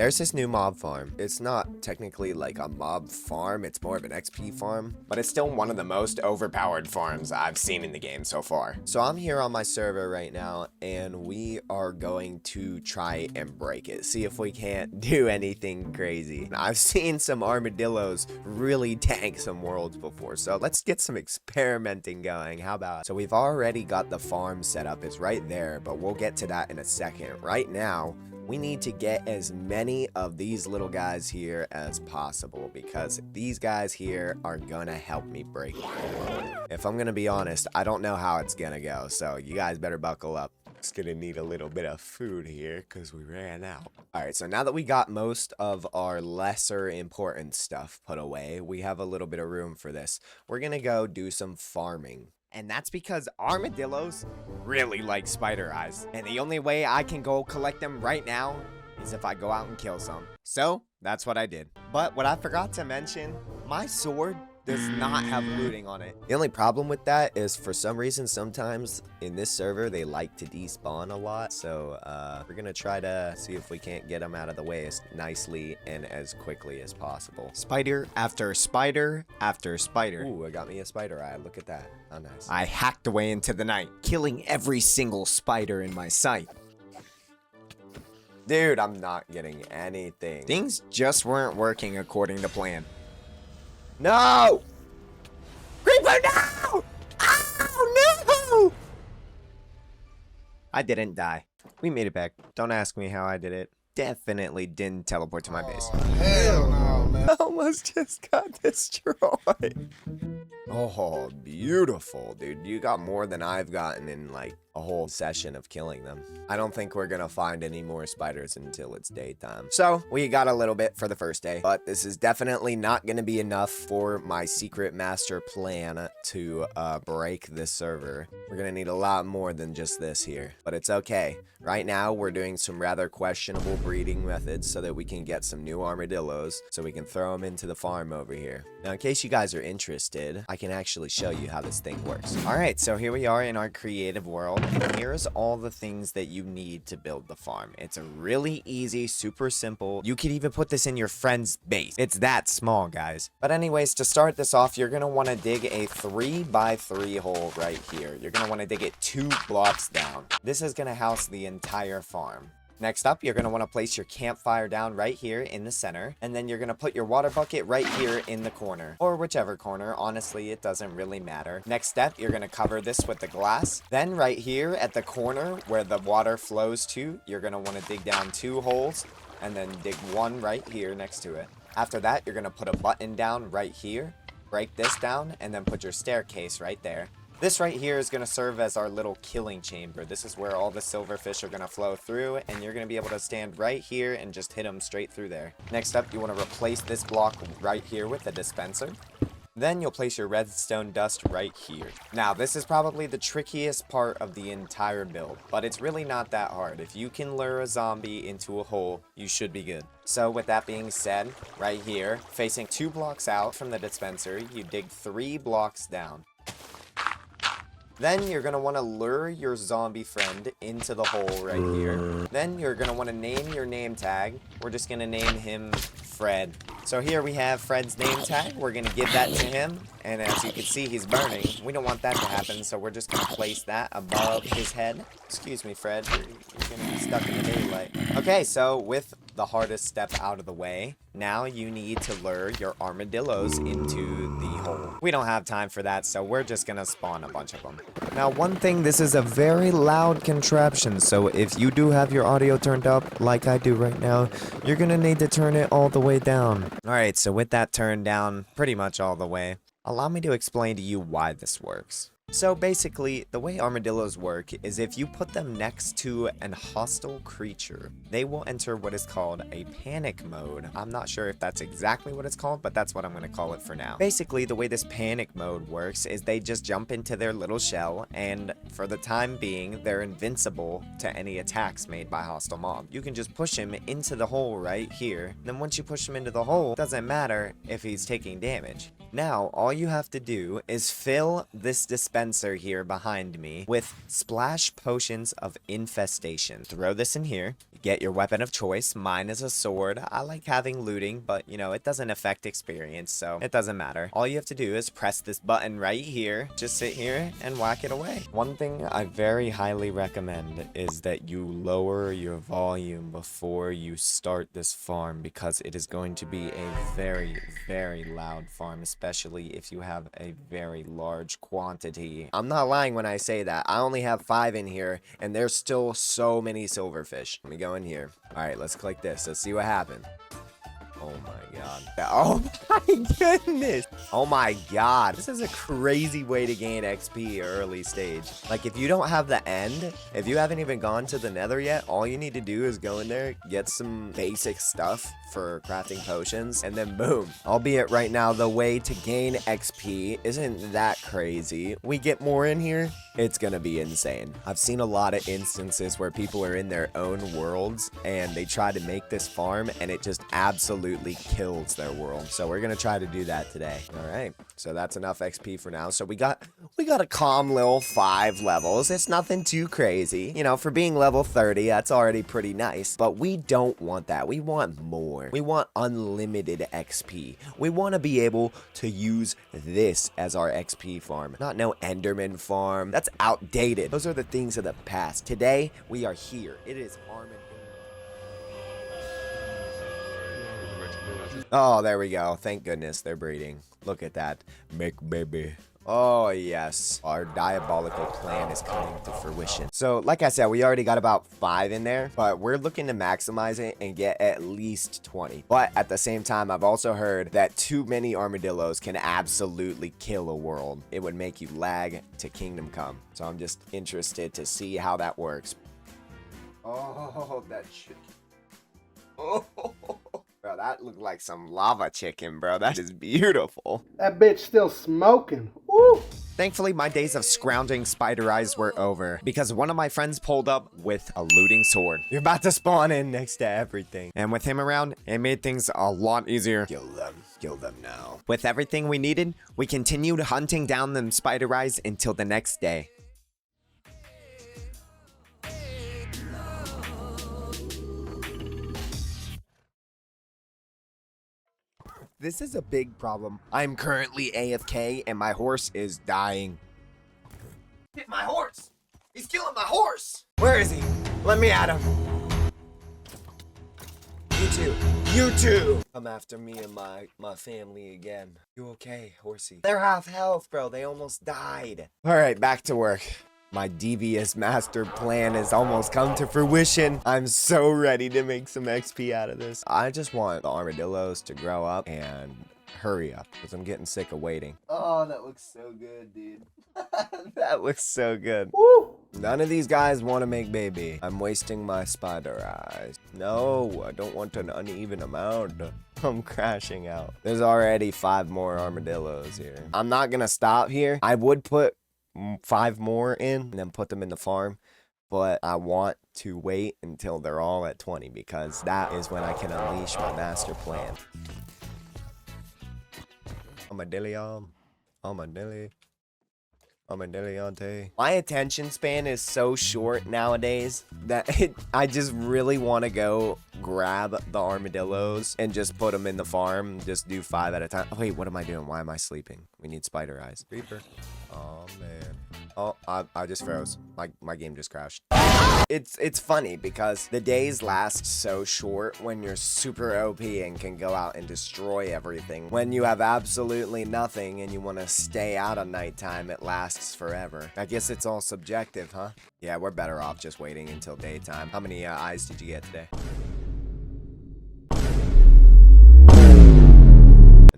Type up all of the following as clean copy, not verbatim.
There's this new mob farm. It's not technically like a mob farm, it's more of an XP farm, but it's still one of the most overpowered farms I've seen in the game so far. So I'm here on my server right now, and we are going to try and break it. See if we can't do anything crazy. I've seen some armadillos really tank some worlds before, so let's get some experimenting going. How about? So we've already got the farm set up. It's right there, but we'll get to that in a second. Right now, we need to get as many of these little guys here as possible because these guys here are gonna help me break it. If I'm gonna be honest, I don't know how it's gonna go, so you guys better buckle up. Just gonna need a little bit of food here because we ran out. Alright, so now that we got most of our lesser important stuff put away, we have a little bit of room for this. We're gonna go do some farming. And that's because armadillos really like spider eyes. And the only way I can go collect them right now is if I go out and kill some. So, that's what I did. But what I forgot to mention, my sword does not have looting on it. The only problem with that is for some reason, sometimes in this server, they like to despawn a lot. So we're gonna try to see if we can't get them out of the way as nicely and as quickly as possible. Spider after spider after spider. Ooh, I got me a spider eye. Look at that. How nice. I hacked away into the night, killing every single spider in my sight. Dude, I'm not getting anything. Things just weren't working according to plan. No! Creeper, no! Oh, no! I didn't die. We made it back. Don't ask me how I did it. Definitely didn't teleport to my base. Hell no, man. Almost just got destroyed. Oh, beautiful, dude. You got more than I've gotten in like a whole session of killing them. I don't think we're gonna find any more spiders until it's daytime. So we got a little bit for the first day, but this is definitely not gonna be enough for my secret master plan to break this server. We're gonna need a lot more than just this here, but it's okay. Right now, we're doing some rather questionable breeding methods so that we can get some new armadillos so we can throw them into the farm over here. Now, in case you guys are interested, I can actually show you how this thing works. All right, so here we are in our creative world, and here's all the things that you need to build the farm. It's a really easy, super simple. You could even put this in your friend's base. It's that small, guys. But anyways, to start this off, you're gonna wanna dig a 3x3 hole right here. You're gonna wanna dig it 2 blocks down. This is gonna house the entire farm. Next up, you're going to want to place your campfire down right here in the center, and then you're going to put your water bucket right here in the corner, or whichever corner. Honestly, it doesn't really matter. Next step, you're going to cover this with the glass. Then right here at the corner where the water flows to, you're going to want to dig down 2 holes, and then dig 1 right here next to it. After that, you're going to put a button down right here, break this down, and then put your staircase right there. This right here is going to serve as our little killing chamber. This is where all the silverfish are going to flow through, and you're going to be able to stand right here and just hit them straight through there. Next up, you want to replace this block right here with a dispenser. Then you'll place your redstone dust right here. Now, this is probably the trickiest part of the entire build, but it's really not that hard. If you can lure a zombie into a hole, you should be good. So with that being said, right here, facing 2 blocks out from the dispenser, you dig 3 blocks down. Then you're going to want to lure your zombie friend into the hole right here. Then you're going to want to name your name tag. We're just going to name him Fred. So here we have Fred's name tag. We're going to give that to him. And as you can see, he's burning. We don't want that to happen, so we're just going to place that above his head. Excuse me, Fred. You're going to be stuck in the daylight. Okay, so with the hardest step out of the way, now you need to lure your armadillos into the hole. We don't have time for that, so we're just gonna spawn a bunch of them. Now, one thing, this is a very loud contraption, so if you do have your audio turned up, like I do right now, you're gonna need to turn it all the way down. Alright, so with that turned down pretty much all the way, allow me to explain to you why this works. So basically, the way armadillos work is if you put them next to an hostile creature, they will enter what is called a panic mode. I'm not sure if that's exactly what it's called, but that's what I'm going to call it for now. Basically, the way this panic mode works is they just jump into their little shell, and for the time being, they're invincible to any attacks made by hostile mob. You can just push him into the hole right here. Then once you push him into the hole, it doesn't matter if he's taking damage. Now, all you have to do is fill this dispenser here behind me with splash potions of infestation. Throw this in here. Get your weapon of choice. Mine is a sword. I like having looting, but you know, it doesn't affect experience, so it doesn't matter. All you have to do is press this button right here. Just sit here and whack it away. One thing I very highly recommend is that you lower your volume before you start this farm, because it is going to be a very, very loud farm, especially if you have a very large quantity. I'm not lying when I say that. I only have 5 in here, and there's still so many silverfish. Let me go in here. All right, let's click this. Let's see what happens. Oh my god. Oh my goodness. Oh my god. This is a crazy way to gain XP early stage. Like, if you don't have the end, if you haven't even gone to the nether yet, all you need to do is go in there, get some basic stuff for crafting potions, and then boom. Albeit right now, the way to gain XP isn't that crazy. We get more in here, it's gonna be insane. I've seen a lot of instances where people are in their own worlds and they try to make this farm and it just absolutely kills their world. So we're gonna try to do that today. All right, so that's enough XP for now. So we got a calm little 5 levels. It's nothing too crazy. You know, for being level 30, that's already pretty nice, but we don't want that. We want more. We want unlimited XP. We want to be able to use this as our XP farm, not no Enderman farm. That's outdated. Those are the things of the past. Today, we are here. It is Armadillo. Oh, there we go. Thank goodness they're breeding. Look at that. Make baby. Oh, yes. Our diabolical plan is coming to fruition. So, like I said, we already got about 5 in there, but we're looking to maximize it and get at least 20. But at the same time, I've also heard that too many armadillos can absolutely kill a world. It would make you lag to Kingdom Come. So I'm just interested to see how that works. Oh, that shit. Oh. Bro, that looked like some lava chicken, bro. That is beautiful. That bitch still smoking. Woo! Thankfully, my days of scrounging spider eyes were over, because one of my friends pulled up with a looting sword. You're about to spawn in next to everything. And with him around, it made things a lot easier. Kill them now. With everything we needed, we continued hunting down them spider eyes until the next day. This is a big problem. I'm currently AFK and my horse is dying. Hit my horse! He's killing my horse! Where is he? Let me at him. You too. You too! Come after me and my family again. You okay, horsey? They're half health, bro. They almost died. Alright, back to work. My devious master plan has almost come to fruition. I'm so ready to make some XP out of this. I just want the armadillos to grow up and hurry up, because I'm getting sick of waiting. Oh, that looks so good, dude. That looks so good. Woo! None of these guys want to make baby. I'm wasting my spider eyes. No, I don't want an uneven amount. I'm crashing out. There's already 5 more armadillos here. I'm not gonna stop here. I would put 5 more in and then put them in the farm, but I want to wait until they're all at 20, because that is when I can unleash my master plan. Armadillion. My attention span is so short nowadays that I just really want to go grab the armadillos and just put them in the farm. Just do 5 at a time. Oh, wait, what am I doing? Why am I sleeping? We need spider eyes. Creeper. Oh, man. Oh, I just froze. My game just crashed. It's funny because the days last so short when you're super OP and can go out and destroy everything. When you have absolutely nothing and you want to stay out at nighttime, it lasts forever. I guess it's all subjective, huh? Yeah, we're better off just waiting until daytime. How many eyes did you get today?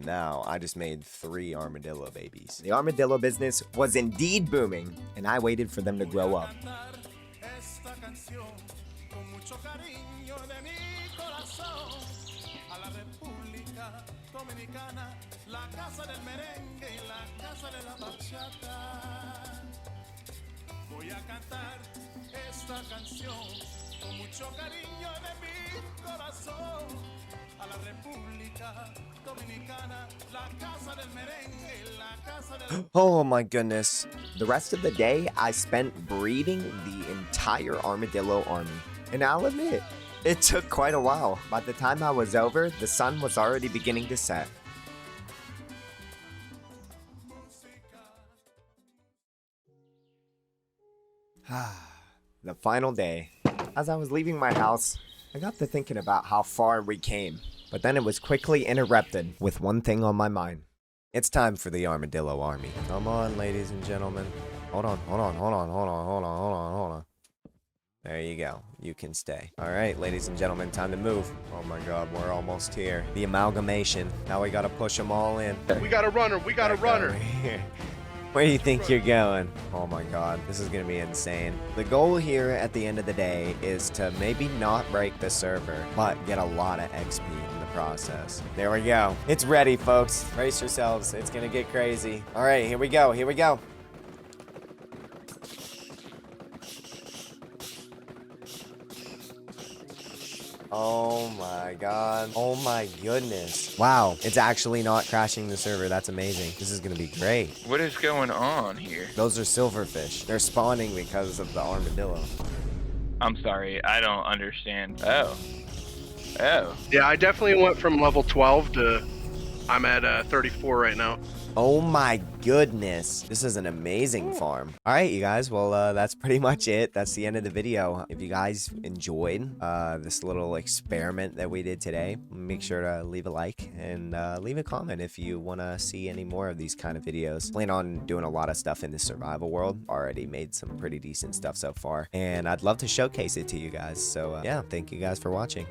Now, I just made 3 armadillo babies. The armadillo business was indeed booming, and I waited for them to grow up. Oh my goodness. The rest of the day, I spent breeding the entire armadillo army. And I'll admit, it took quite a while. By the time I was over, the sun was already beginning to set. The final day. As I was leaving my house, I got to thinking about how far we came. But then it was quickly interrupted with one thing on my mind. It's time for the armadillo army. Come on, ladies and gentlemen. Hold on. There you go. You can stay. All right, ladies and gentlemen, time to move. Oh my God, we're almost here. The amalgamation. Now we gotta push them all in. We got a runner. We got a runner. Where do you think you're going? Oh my God, this is gonna be insane. The goal here at the end of the day is to maybe not break the server, but get a lot of XP in the process. There we go. It's ready, folks. Brace yourselves. It's gonna get crazy. All right, here we go. Here we go. Oh my God. Oh my goodness. Wow. It's actually not crashing the server. That's amazing. This is going to be great. What is going on here? Those are silverfish. They're spawning because of the armadillo. I'm sorry, I don't understand. Oh. Yeah, I definitely went from level 12 to I'm at 34 right now. Oh my goodness. This is an amazing farm. All right, you guys. Well, that's pretty much it. That's the end of the video. If you guys enjoyed this little experiment that we did today, make sure to leave a like and leave a comment if you want to see any more of these kind of videos. Plan on doing a lot of stuff in the survival world. Already made some pretty decent stuff so far, and I'd love to showcase it to you guys. So yeah, thank you guys for watching.